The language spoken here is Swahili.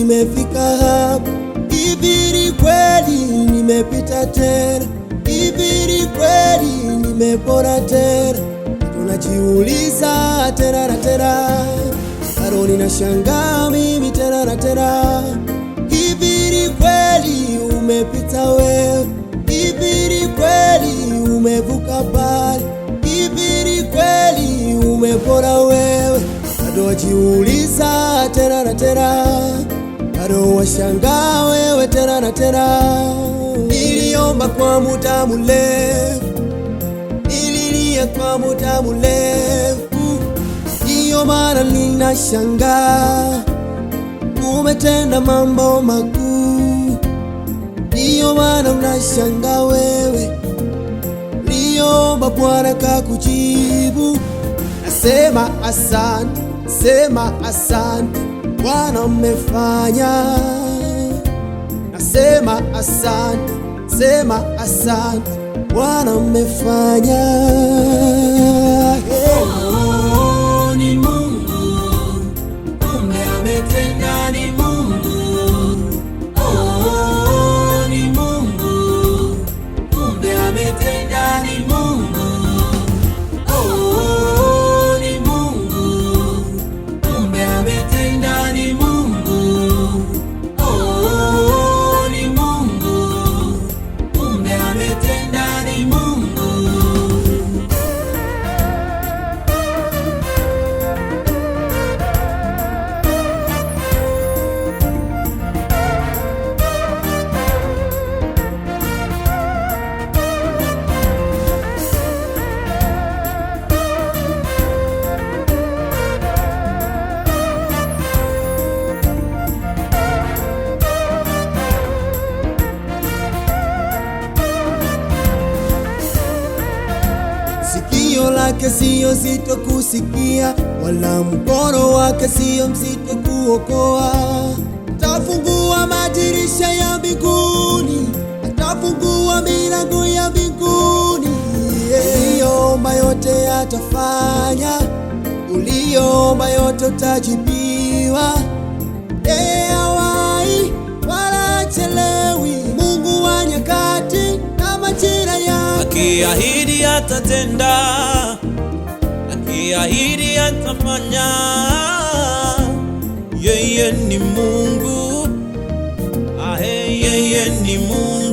nimefika hapa. Hivi ni kweli nimepita tena? Hivi ni kweli nimepona tena? Tunajiuliza tena na tena, bado ninashangaa mimi tena na tena. Hivi ni kweli umepita wewe? Hivi ni kweli umevuka pale? Hivi ni kweli umepona wewe? Bado wajiuliza tena na tena, bado washangaa wewe tena na tena. Niliomba kwa muda mrefu, nililia kwa muda mrefu, ndiyo maana ninashangaa umetenda mambo makuu. Ndiyo maana unashangaa wewe, niliomba Bwana kakujibu. Nasema asante, sema asante Bwana umefanya. Nasema asante, sema asante Bwana umefanya. Oh, ni Mungu, kumbe ametenda, ni Mungu. Oh, ni Mungu, kumbe ametenda, ni Mungu. Oh, ni Mungu, kumbe ametenda, ni Mungu. Oh, ni Mungu, kumbe ametenda, ni Mungu. Sikio lake siyo zito kusikia, wala mkono wake siyo mzito kuokoa. Atafungua madirisha ya mbinguni, atafungua milango ya mbinguni. Uliomba yote atafanya, uliomba yote utajibiwa. Hawai wala hachelewi, Mungu wa nyakati na majira yake. Akiahidi atatenda, akiahidi atafanya. Yeye ni Mungu, yeye ni Mungu.